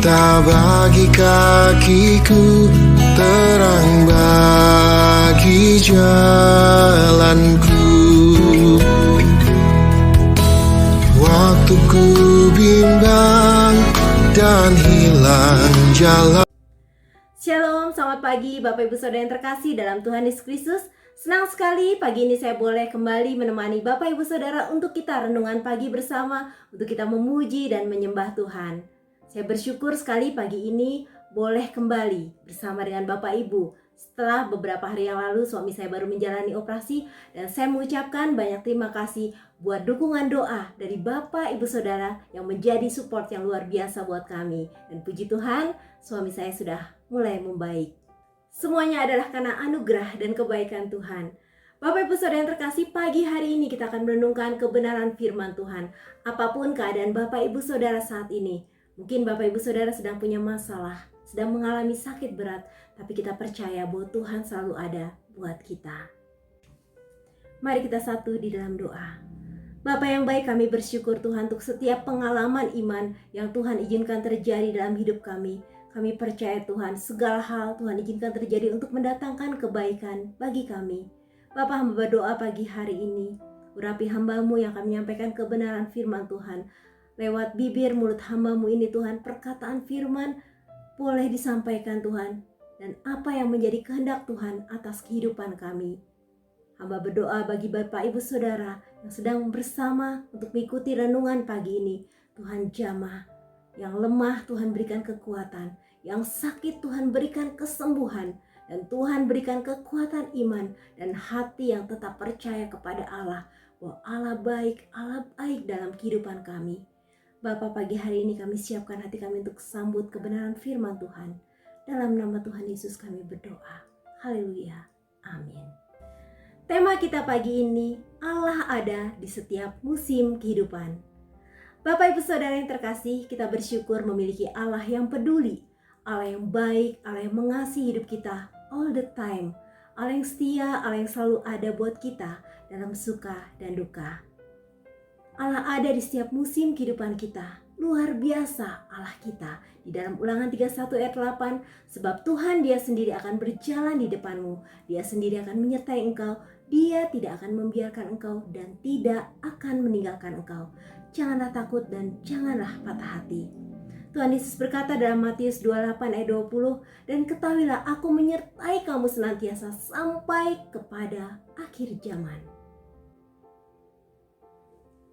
Cinta bagi kakiku, terang bagi jalanku. Waktu ku bimbang dan hilang jalan. Shalom, selamat pagi Bapak Ibu Saudara yang terkasih dalam Tuhan Yesus Kristus. Senang sekali pagi ini saya boleh kembali menemani Bapak Ibu Saudara untuk kita renungan pagi bersama, untuk kita memuji dan menyembah Tuhan. Saya bersyukur sekali pagi ini boleh kembali bersama dengan Bapak Ibu. Setelah beberapa hari yang lalu suami saya baru menjalani operasi, dan saya mengucapkan banyak terima kasih buat dukungan doa dari Bapak Ibu Saudara yang menjadi support yang luar biasa buat kami. Dan puji Tuhan, suami saya sudah mulai membaik. Semuanya adalah karena anugerah dan kebaikan Tuhan. Bapak Ibu Saudara yang terkasih, pagi hari ini kita akan merenungkan kebenaran firman Tuhan. Apapun keadaan Bapak Ibu Saudara saat ini, mungkin Bapak Ibu Saudara sedang punya masalah, sedang mengalami sakit berat, tapi kita percaya bahwa Tuhan selalu ada buat kita. Mari kita satu di dalam doa. Bapa yang baik, kami bersyukur Tuhan untuk setiap pengalaman iman yang Tuhan izinkan terjadi dalam hidup kami. Kami percaya Tuhan, segala hal Tuhan izinkan terjadi untuk mendatangkan kebaikan bagi kami. Bapa, hamba berdoa pagi hari ini, urapi hamba-Mu yang akan menyampaikan kebenaran firman Tuhan. Lewat bibir mulut hamba-Mu ini Tuhan, perkataan firman boleh disampaikan Tuhan. Dan apa yang menjadi kehendak Tuhan atas kehidupan kami. Hamba berdoa bagi Bapak Ibu Saudara yang sedang bersama untuk mengikuti renungan pagi ini. Tuhan jamah, yang lemah Tuhan berikan kekuatan, yang sakit Tuhan berikan kesembuhan, dan Tuhan berikan kekuatan iman dan hati yang tetap percaya kepada Allah, bahwa Allah baik dalam kehidupan kami. Bapa, pagi hari ini kami siapkan hati kami untuk sambut kebenaran firman Tuhan. Dalam nama Tuhan Yesus kami berdoa. Haleluya. Amin. Tema kita pagi ini, Allah ada di setiap musim kehidupan. Bapak Ibu Saudara yang terkasih, kita bersyukur memiliki Allah yang peduli, Allah yang baik, Allah yang mengasihi hidup kita all the time, Allah yang setia, Allah yang selalu ada buat kita dalam suka dan duka. Allah ada di setiap musim kehidupan kita. Luar biasa Allah kita. Di dalam Ulangan 31 ayat 8, sebab Tuhan Dia sendiri akan berjalan di depanmu, Dia sendiri akan menyertai engkau, Dia tidak akan membiarkan engkau dan tidak akan meninggalkan engkau. Janganlah takut dan janganlah patah hati. Tuhan Yesus berkata dalam Matius 28 ayat 20, dan ketahuilah aku menyertai kamu senantiasa sampai kepada akhir zaman.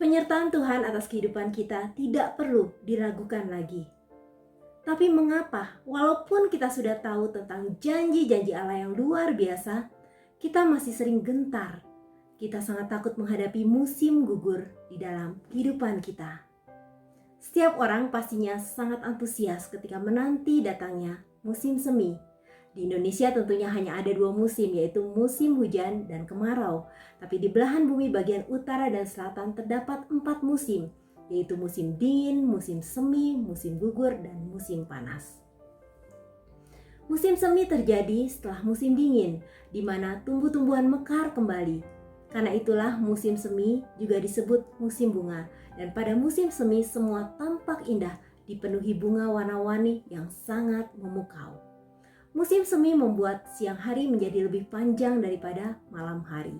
Penyertaan Tuhan atas kehidupan kita tidak perlu diragukan lagi. Tapi mengapa walaupun kita sudah tahu tentang janji-janji Allah yang luar biasa, kita masih sering gentar. Kita sangat takut menghadapi musim gugur di dalam kehidupan kita. Setiap orang pastinya sangat antusias ketika menanti datangnya musim semi. Di Indonesia tentunya hanya ada 2 musim, yaitu musim hujan dan kemarau. Tapi di belahan bumi bagian utara dan selatan terdapat 4 musim, yaitu musim dingin, musim semi, musim gugur, dan musim panas. Musim semi terjadi setelah musim dingin, di mana tumbuh-tumbuhan mekar kembali. Karena itulah musim semi juga disebut musim bunga. Dan pada musim semi semua tampak indah, dipenuhi bunga warna-warni yang sangat memukau. Musim semi membuat siang hari menjadi lebih panjang daripada malam hari.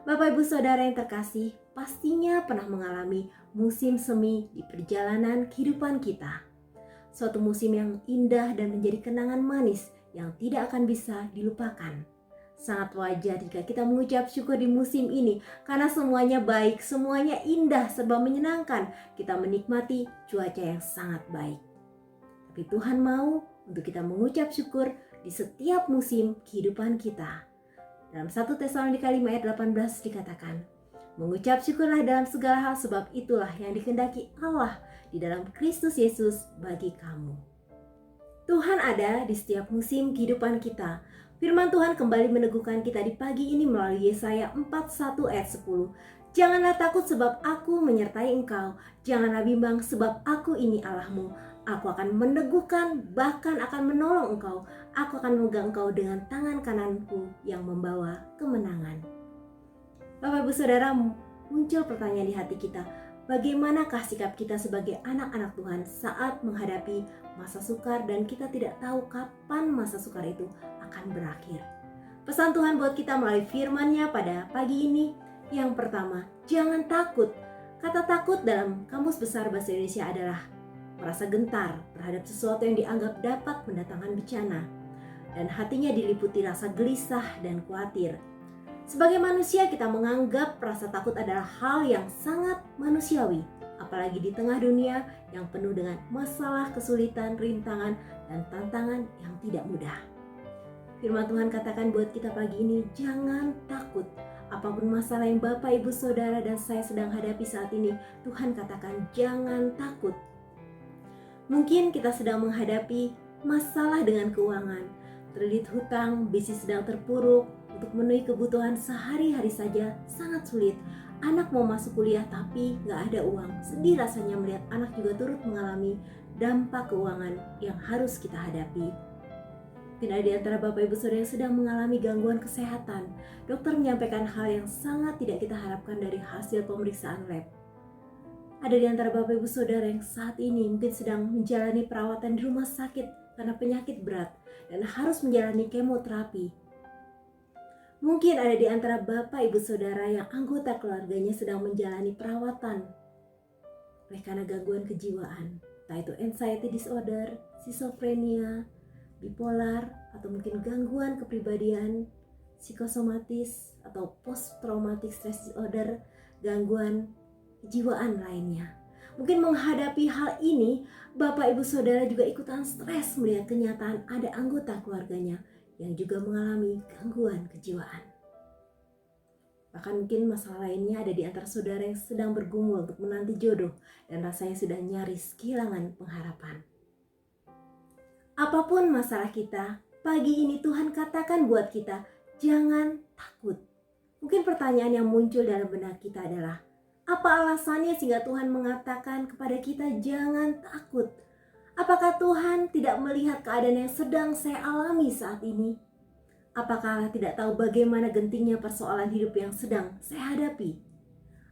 Bapak Ibu Saudara yang terkasih, pastinya pernah mengalami musim semi di perjalanan kehidupan kita. Suatu musim yang indah dan menjadi kenangan manis yang tidak akan bisa dilupakan. Sangat wajar jika kita mengucap syukur di musim ini karena semuanya baik, semuanya indah, serba menyenangkan. Kita menikmati cuaca yang sangat baik. Tapi Tuhan mau untuk kita mengucap syukur di setiap musim kehidupan kita. Dalam 1 Tesalonika 5 ayat 18 dikatakan, mengucap syukurlah dalam segala hal sebab itulah yang dikehendaki Allah di dalam Kristus Yesus bagi kamu. Tuhan ada di setiap musim kehidupan kita. Firman Tuhan kembali meneguhkan kita di pagi ini melalui Yesaya 41 ayat 10. Janganlah takut sebab aku menyertai engkau. Janganlah bimbang sebab aku ini Allahmu. Aku akan meneguhkan, bahkan akan menolong engkau. Aku akan memegang engkau dengan tangan kananku yang membawa kemenangan. Bapak Ibu Saudara, muncul pertanyaan di hati kita. Bagaimanakah sikap kita sebagai anak-anak Tuhan saat menghadapi masa sukar dan kita tidak tahu kapan masa sukar itu akan berakhir? Pesan Tuhan buat kita melalui firman-Nya pada pagi ini, yang pertama, jangan takut. Kata takut dalam Kamus Besar Bahasa Indonesia adalah merasa gentar terhadap sesuatu yang dianggap dapat mendatangkan bencana, dan hatinya diliputi rasa gelisah dan khawatir. Sebagai manusia, kita menganggap rasa takut adalah hal yang sangat manusiawi, apalagi di tengah dunia yang penuh dengan masalah, kesulitan, rintangan, dan tantangan yang tidak mudah. Firman Tuhan katakan buat kita pagi ini, jangan takut. Apapun masalah yang Bapak, Ibu, Saudara, dan saya sedang hadapi saat ini, Tuhan katakan jangan takut. Mungkin kita sedang menghadapi masalah dengan keuangan, terlilit hutang, bisnis sedang terpuruk, untuk memenuhi kebutuhan sehari-hari saja sangat sulit. Anak mau masuk kuliah tapi gak ada uang. Sedih rasanya melihat anak juga turut mengalami dampak keuangan yang harus kita hadapi. Mungkin ada di antara Bapak Ibu Saudara yang sedang mengalami gangguan kesehatan. Dokter menyampaikan hal yang sangat tidak kita harapkan dari hasil pemeriksaan lab. Ada di antara Bapak Ibu Saudara yang saat ini mungkin sedang menjalani perawatan di rumah sakit karena penyakit berat dan harus menjalani kemoterapi. Mungkin ada di antara Bapak Ibu Saudara yang anggota keluarganya sedang menjalani perawatan oleh karena gangguan kejiwaan, entah itu anxiety disorder, schizophrenia, bipolar, atau mungkin gangguan kepribadian, psikosomatis, atau post traumatic stress disorder, gangguan kejiwaan lainnya. Mungkin menghadapi hal ini, Bapak Ibu Saudara juga ikutan stres melihat kenyataan ada anggota keluarganya yang juga mengalami gangguan kejiwaan. Bahkan mungkin masalah lainnya ada di antara saudara yang sedang bergumul untuk menanti jodoh dan rasanya sudah nyaris kehilangan pengharapan. Apapun masalah kita, pagi ini Tuhan katakan buat kita, jangan takut. Mungkin pertanyaan yang muncul dalam benak kita adalah, apa alasannya sehingga Tuhan mengatakan kepada kita jangan takut? Apakah Tuhan tidak melihat keadaan yang sedang saya alami saat ini? Apakah Allah tidak tahu bagaimana gentingnya persoalan hidup yang sedang saya hadapi?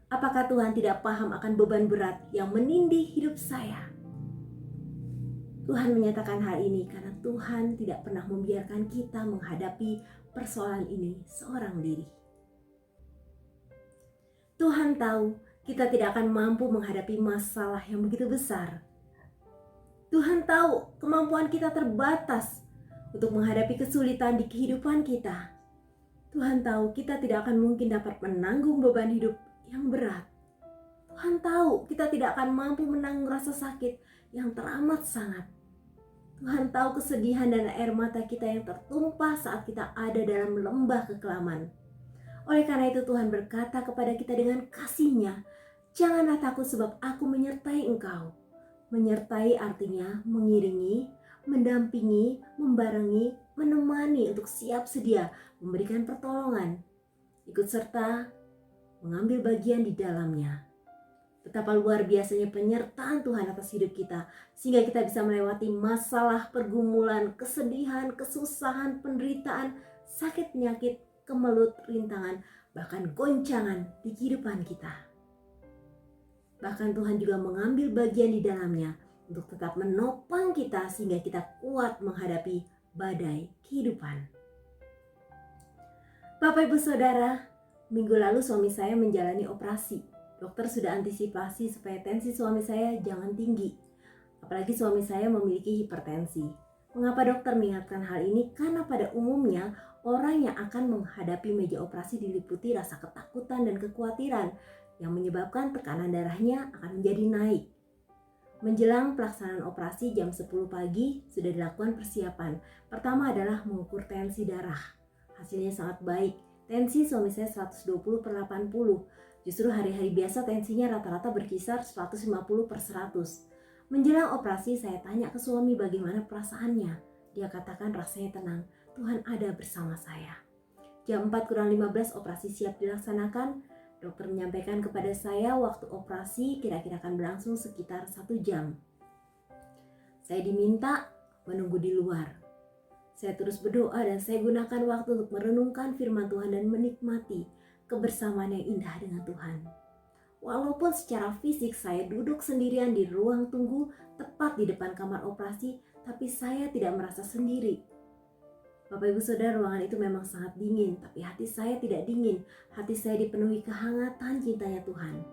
Apakah Tuhan tidak paham akan beban berat yang menindih hidup saya? Tuhan menyatakan hal ini karena Tuhan tidak pernah membiarkan kita menghadapi persoalan ini seorang diri. Tuhan tahu kita tidak akan mampu menghadapi masalah yang begitu besar. Tuhan tahu kemampuan kita terbatas untuk menghadapi kesulitan di kehidupan kita. Tuhan tahu kita tidak akan mungkin dapat menanggung beban hidup yang berat. Tuhan tahu kita tidak akan mampu menanggung rasa sakit yang teramat sangat. Tuhan tahu kesedihan dan air mata kita yang tertumpah saat kita ada dalam lembah kekelaman. Oleh karena itu Tuhan berkata kepada kita dengan kasih-Nya, janganlah takut sebab aku menyertai engkau. Menyertai artinya mengiringi, mendampingi, membarengi, menemani untuk siap sedia memberikan pertolongan, ikut serta mengambil bagian di dalamnya. Betapa luar biasanya penyertaan Tuhan atas hidup kita, sehingga kita bisa melewati masalah, pergumulan, kesedihan, kesusahan, penderitaan, sakit penyakit, kemelut, rintangan, bahkan goncangan di kehidupan kita. Bahkan Tuhan juga mengambil bagian di dalamnya untuk tetap menopang kita sehingga kita kuat menghadapi badai kehidupan. Bapak Ibu Saudara, minggu lalu suami saya menjalani operasi. Dokter sudah antisipasi supaya tensi suami saya jangan tinggi. Apalagi suami saya memiliki hipertensi. Mengapa dokter mengingatkan hal ini? Karena pada umumnya orang yang akan menghadapi meja operasi diliputi rasa ketakutan dan kekhawatiran yang menyebabkan tekanan darahnya akan menjadi naik. Menjelang pelaksanaan operasi jam 10 pagi sudah dilakukan persiapan. Pertama adalah mengukur tensi darah. Hasilnya sangat baik. Tensi suami saya 120/80. Justru hari-hari biasa tensinya rata-rata berkisar 150/100. Menjelang operasi saya tanya ke suami bagaimana perasaannya. Dia katakan rasanya tenang. Tuhan ada bersama saya. Jam 4:15 operasi siap dilaksanakan. Dokter menyampaikan kepada saya waktu operasi kira-kira akan berlangsung sekitar 1 jam. Saya diminta menunggu di luar. Saya terus berdoa dan saya gunakan waktu untuk merenungkan firman Tuhan dan menikmati kebersamaan yang indah dengan Tuhan. Walaupun secara fisik saya duduk sendirian di ruang tunggu tepat di depan kamar operasi, tapi saya tidak merasa sendiri. Bapak Ibu Saudara, ruangan itu memang sangat dingin, tapi hati saya tidak dingin. Hati saya dipenuhi kehangatan cintanya Tuhan.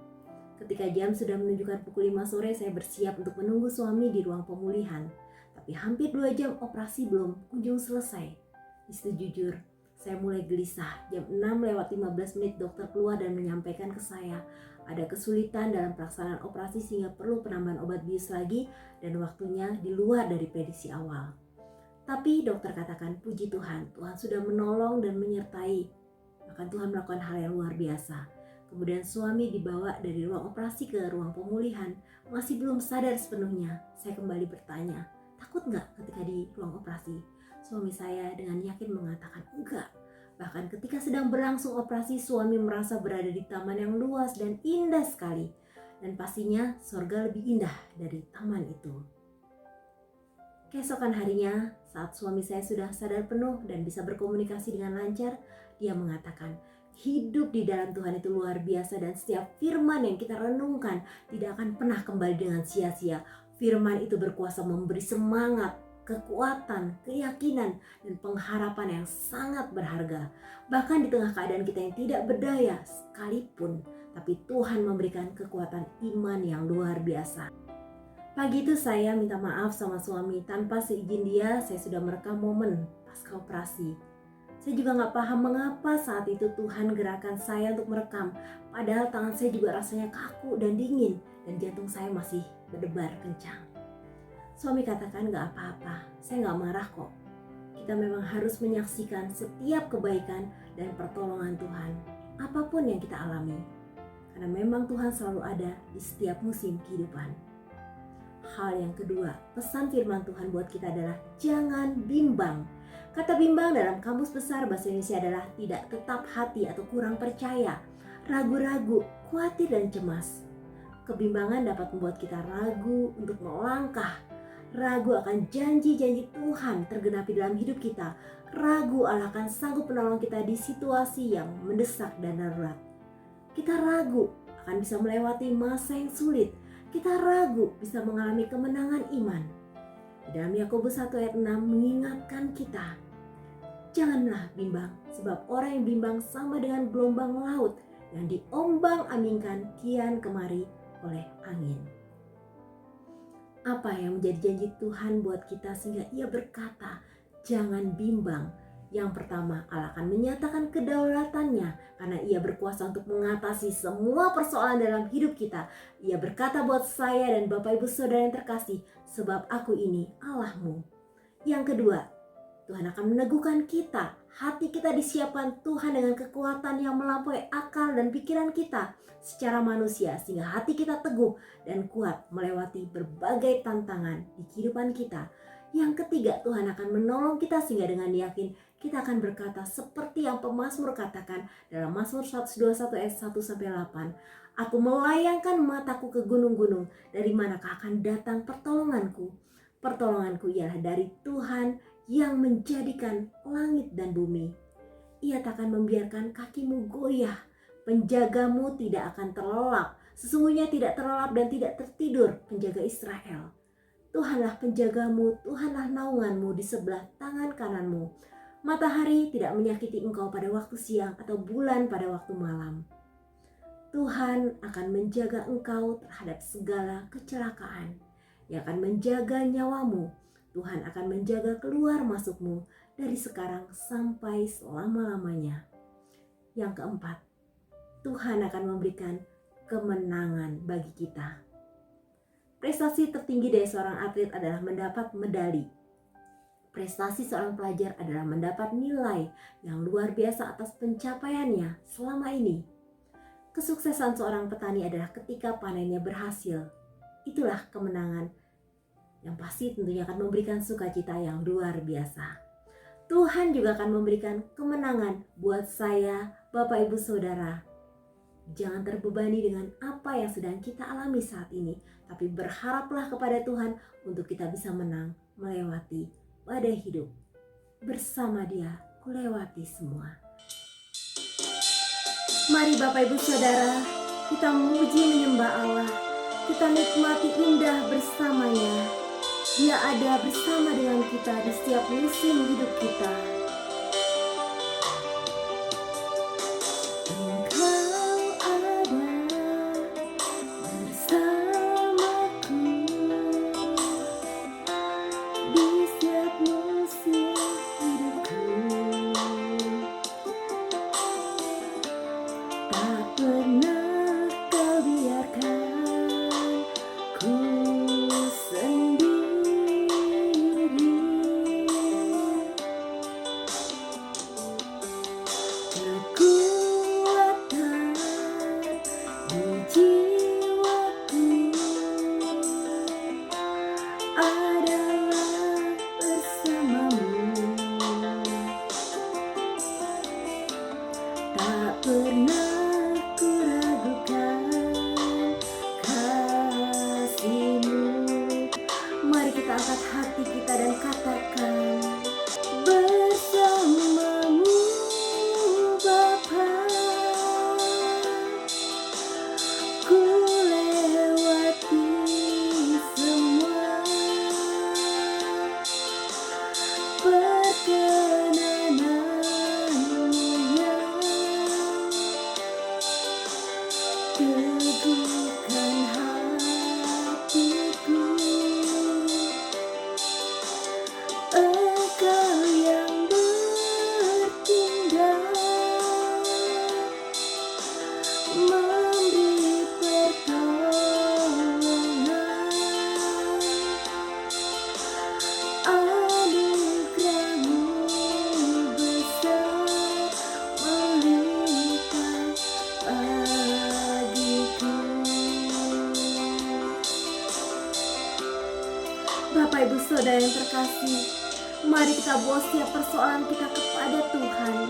Ketika jam sudah menunjukkan pukul 5 sore, saya bersiap untuk menunggu suami di ruang pemulihan. Tapi hampir 2 jam operasi belum kunjung selesai. Di situ jujur, saya mulai gelisah. Jam 6:15 dokter keluar dan menyampaikan ke saya ada kesulitan dalam pelaksanaan operasi sehingga perlu penambahan obat bius lagi dan waktunya di luar dari prediksi awal. Tapi dokter katakan, puji Tuhan, Tuhan sudah menolong dan menyertai. Bahkan Tuhan melakukan hal yang luar biasa. Kemudian suami dibawa dari ruang operasi ke ruang pemulihan. Masih belum sadar sepenuhnya. Saya kembali bertanya, takut nggak ketika di ruang operasi? Suami saya dengan yakin mengatakan enggak. Bahkan ketika sedang berlangsung operasi, suami merasa berada di taman yang luas dan indah sekali. Dan pastinya surga lebih indah dari taman itu. Keesokan harinya, saat suami saya sudah sadar penuh dan bisa berkomunikasi dengan lancar, dia mengatakan, hidup di dalam Tuhan itu luar biasa dan setiap firman yang kita renungkan tidak akan pernah kembali dengan sia-sia. Firman itu berkuasa memberi semangat, kekuatan, keyakinan, dan pengharapan yang sangat berharga. Bahkan di tengah keadaan kita yang tidak berdaya sekalipun, tapi Tuhan memberikan kekuatan iman yang luar biasa. Pagi itu saya minta maaf sama suami. Tanpa seizin dia, saya sudah merekam momen pasca operasi. Saya juga gak paham mengapa saat itu Tuhan gerakan saya untuk merekam. Padahal tangan saya juga rasanya kaku dan dingin, dan jantung saya masih berdebar kencang. Suami katakan, gak apa-apa, saya gak marah kok. Kita memang harus menyaksikan setiap kebaikan dan pertolongan Tuhan, apapun yang kita alami. Karena memang Tuhan selalu ada di setiap musim kehidupan. Hal yang kedua, pesan firman Tuhan buat kita adalah jangan bimbang. Kata bimbang dalam Kamus Besar Bahasa Indonesia adalah tidak tetap hati atau kurang percaya, ragu-ragu, khawatir dan cemas. Kebimbangan dapat membuat kita ragu untuk melangkah, ragu akan janji-janji Tuhan tergenapi dalam hidup kita, ragu Allah akan sanggup menolong kita di situasi yang mendesak dan darurat. Kita ragu akan bisa melewati masa yang sulit. Kita ragu bisa mengalami kemenangan iman. Di dalam Yakobus 1 ayat 6 mengingatkan kita, janganlah bimbang, sebab orang yang bimbang sama dengan gelombang laut yang diombang-ambingkan kian kemari oleh angin. Apa yang menjadi janji Tuhan buat kita sehingga Ia berkata, jangan bimbang? Yang pertama, Allah akan menyatakan kedaulatannya karena Ia berkuasa untuk mengatasi semua persoalan dalam hidup kita. Ia berkata buat saya dan Bapak Ibu Saudara yang terkasih, sebab aku ini Allahmu. Yang kedua, Tuhan akan meneguhkan kita. Hati kita disiapkan Tuhan dengan kekuatan yang melampaui akal dan pikiran kita secara manusia, sehingga hati kita teguh dan kuat melewati berbagai tantangan di kehidupan kita. Yang ketiga, Tuhan akan menolong kita sehingga dengan yakin kita akan berkata seperti yang pemazmur katakan dalam Mazmur 121 ayat 1-8. Aku melayangkan mataku ke gunung-gunung, dari manakah akan datang pertolonganku? Pertolonganku ialah dari Tuhan yang menjadikan langit dan bumi. Ia tak akan membiarkan kakimu goyah, penjagamu tidak akan terlelap. Sesungguhnya tidak terlelap dan tidak tertidur penjaga Israel. Tuhanlah penjagamu, Tuhanlah naunganmu di sebelah tangan kananmu. Matahari tidak menyakiti engkau pada waktu siang atau bulan pada waktu malam. Tuhan akan menjaga engkau terhadap segala kecelakaan. Ia akan menjaga nyawamu. Tuhan akan menjaga keluar masukmu dari sekarang sampai selama-lamanya. Yang keempat, Tuhan akan memberikan kemenangan bagi kita. Prestasi tertinggi dari seorang atlet adalah mendapat medali. Prestasi seorang pelajar adalah mendapat nilai yang luar biasa atas pencapaiannya selama ini. Kesuksesan seorang petani adalah ketika panennya berhasil. Itulah kemenangan yang pasti tentunya akan memberikan sukacita yang luar biasa. Tuhan juga akan memberikan kemenangan buat saya, Bapak Ibu Saudara. Jangan terbebani dengan apa yang sedang kita alami saat ini, tapi berharaplah kepada Tuhan untuk kita bisa menang melewati badai hidup. Bersama Dia, kulewati semua. Mari Bapak Ibu Saudara, Kita memuji menyembah Allah, kita nikmati indah bersamanya. Dia ada bersama dengan kita di setiap musim hidup kita. Engkau ada bersamaku di setiap musim hidupku. Tak pernah kau biarkan ku sendiri. Kekuatan di jiwaku adalah bersamamu. Tak pernah ku ragukan kasih-Mu. Mari kita angkat hati kita dan katakan, bersamamu Bapa, ku lewati semua perkenananmu yang teguhkan hatiku. Engkau yang bertindak, memberi pertolongan. Anugerah-Mu besar melimpah bagiku. Bapak Ibu Saudara yang terkasih, mari kita bawa setiap persoalan kita kepada Tuhan.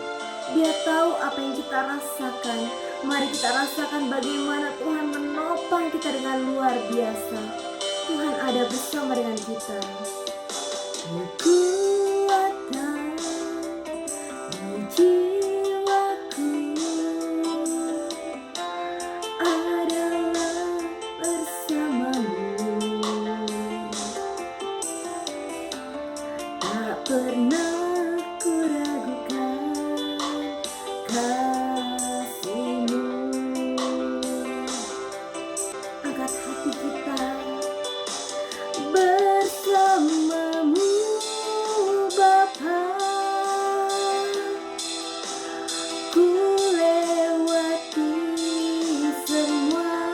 Dia tahu apa yang kita rasakan. Mari kita rasakan bagaimana Tuhan menopang kita dengan luar biasa. Tuhan ada bersama dengan kita. Kekuatan di jiwaku adalah bersamamu. Tak pernah ku ragukan kasih-Mu. Angkat hati kita, bersamamu Bapa, ku lewati semua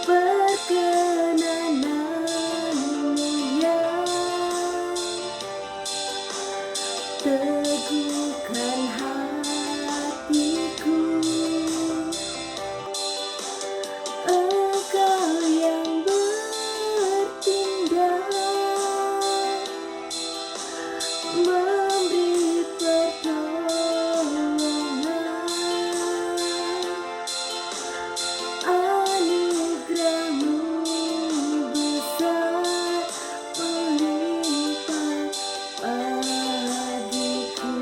perkenananmu yang teguhkan hatiku. Engkau yang bertindak, memberi pertolongan. Anugerah-Mu besar melimpah bagiku.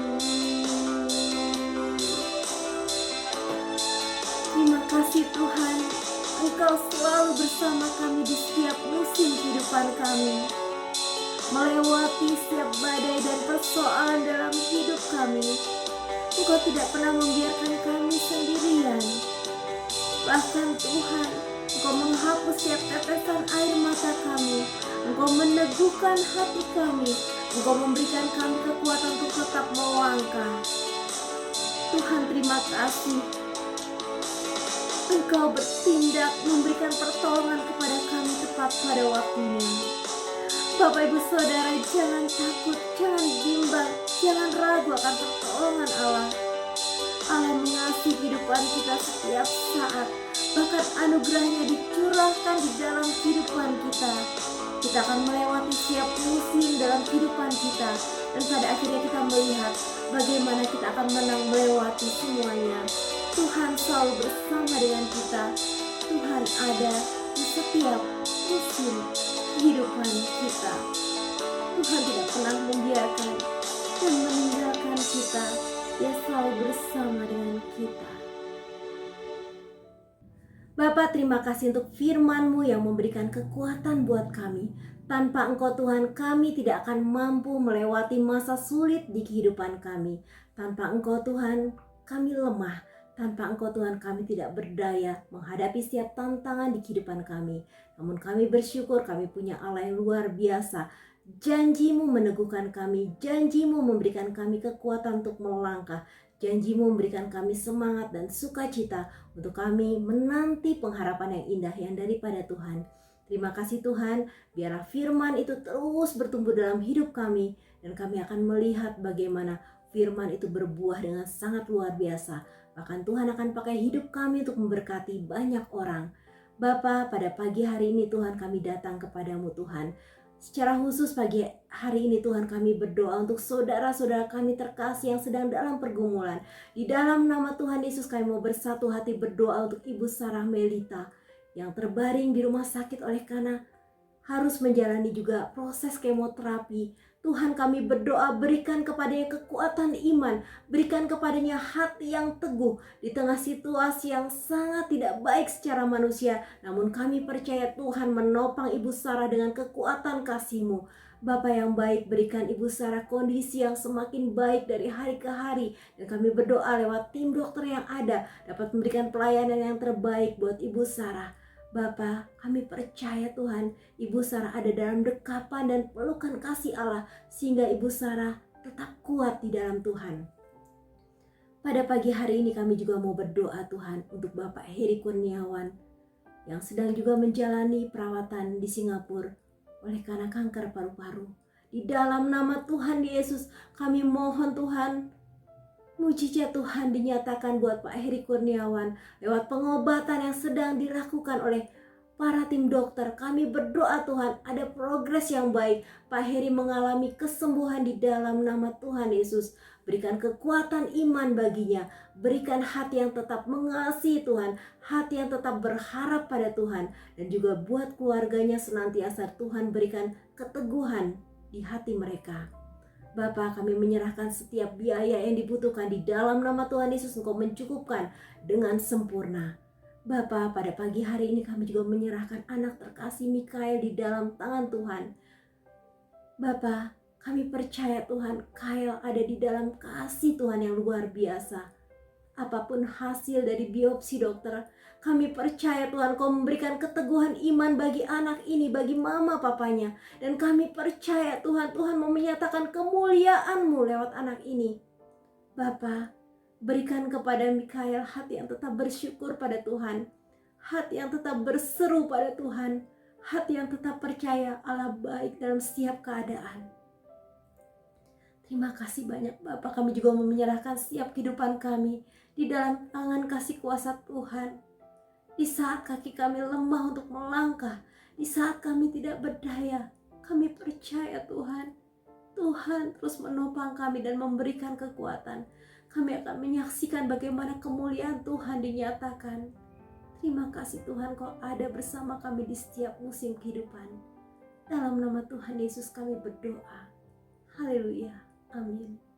Terima kasih Tuhan, Engkau selalu bersama kami di setiap musim kehidupan kami, melewati setiap badai dan persoalan dalam hidup kami. Engkau tidak pernah membiarkan kami sendirian. Bahkan Tuhan, Engkau menghapus setiap tetesan air mata kami. Engkau meneguhkan hati kami. Engkau memberikan kami kekuatan untuk tetap melangkah. Tuhan, terima kasih. Engkau bertindak memberikan pertolongan kepada kami tepat pada waktunya. Bapak Ibu Saudara, jangan takut, jangan bimbang, jangan ragu akan pertolongan Allah. Allah mengasihi kehidupan kita setiap saat. Bahkan anugerahnya dicurahkan di dalam kehidupan kita. Kita akan melewati setiap musim dalam kehidupan kita. Dan pada akhirnya kita melihat bagaimana kita akan menang melewati semuanya. Tuhan selalu bersama dengan kita. Tuhan ada di setiap musim kehidupan kita. Tuhan tidak pernah membiarkan dan meninggalkan kita. Dia selalu bersama dengan kita. Bapa, terima kasih untuk firman-Mu yang memberikan kekuatan buat kami. Tanpa Engkau Tuhan, kami tidak akan mampu melewati masa sulit di kehidupan kami. Tanpa Engkau Tuhan, kami lemah. Tanpa Engkau Tuhan, kami tidak berdaya menghadapi setiap tantangan di kehidupan kami. Namun kami bersyukur kami punya Allah yang luar biasa. Janji-Mu meneguhkan kami, Janji-Mu memberikan kami kekuatan untuk melangkah. Janji-Mu memberikan kami semangat dan sukacita untuk kami menanti pengharapan yang indah yang daripada Tuhan. Terima kasih Tuhan, biarlah firman itu terus bertumbuh dalam hidup kami dan kami akan melihat bagaimana firman itu berbuah dengan sangat luar biasa. Bahkan Tuhan akan pakai hidup kami untuk memberkati banyak orang. Bapa, pada pagi hari ini Tuhan kami datang kepadamu Tuhan. Secara khusus pagi hari ini Tuhan kami berdoa untuk saudara-saudara kami terkasih yang sedang dalam pergumulan. Di dalam nama Tuhan Yesus kami mau bersatu hati berdoa untuk Ibu Sarah Melita yang terbaring di rumah sakit oleh karena harus menjalani juga proses kemoterapi. Tuhan kami berdoa berikan kepadanya kekuatan iman, berikan kepadanya hati yang teguh di tengah situasi yang sangat tidak baik secara manusia. Namun kami percaya Tuhan menopang Ibu Sarah dengan kekuatan kasih-Mu. Bapa yang baik, berikan Ibu Sarah kondisi yang semakin baik dari hari ke hari. Dan kami berdoa lewat tim dokter yang ada dapat memberikan pelayanan yang terbaik buat Ibu Sarah. Bapa, kami percaya Tuhan, Ibu Sarah ada dalam dekapan dan pelukan kasih Allah, sehingga Ibu Sarah tetap kuat di dalam Tuhan. Pada pagi hari ini kami juga mau berdoa Tuhan untuk Bapak Heri Kurniawan, yang sedang juga menjalani perawatan di Singapura oleh karena kanker paru-paru. Di dalam nama Tuhan Yesus, kami mohon Tuhan, mujizat Tuhan dinyatakan buat Pak Heri Kurniawan lewat pengobatan yang sedang dilakukan oleh para tim dokter. Kami berdoa Tuhan ada progres yang baik. Pak Heri mengalami kesembuhan di dalam nama Tuhan Yesus. Berikan kekuatan iman baginya. Berikan hati yang tetap mengasihi Tuhan. Hati yang tetap berharap pada Tuhan. Dan juga buat keluarganya senantiasa Tuhan berikan keteguhan di hati mereka. Bapa, kami menyerahkan setiap biaya yang dibutuhkan di dalam nama Tuhan Yesus. Engkau mencukupkan dengan sempurna. Bapa, pada pagi hari ini kami juga menyerahkan anak terkasih Mikael di dalam tangan Tuhan. Bapa, kami percaya Tuhan, Kael ada di dalam kasih Tuhan yang luar biasa. Apapun hasil dari biopsi dokter, kami percaya Tuhan Kau memberikan keteguhan iman bagi anak ini, bagi mama papanya. Dan kami percaya Tuhan, Tuhan mau menyatakan kemuliaan-Mu lewat anak ini. Bapa, berikan kepada Mikael hati yang tetap bersyukur pada Tuhan. Hati yang tetap berseru pada Tuhan. Hati yang tetap percaya Allah baik dalam setiap keadaan. Terima kasih banyak Bapak, kami juga mau menyerahkan setiap kehidupan kami di dalam tangan kasih kuasa Tuhan. Di saat kaki kami lemah untuk melangkah, di saat kami tidak berdaya, kami percaya Tuhan, Tuhan terus menopang kami dan memberikan kekuatan. Kami akan menyaksikan bagaimana kemuliaan Tuhan dinyatakan. Terima kasih Tuhan Kau ada bersama kami di setiap musim kehidupan. Dalam nama Tuhan Yesus kami berdoa. Haleluya. Amin.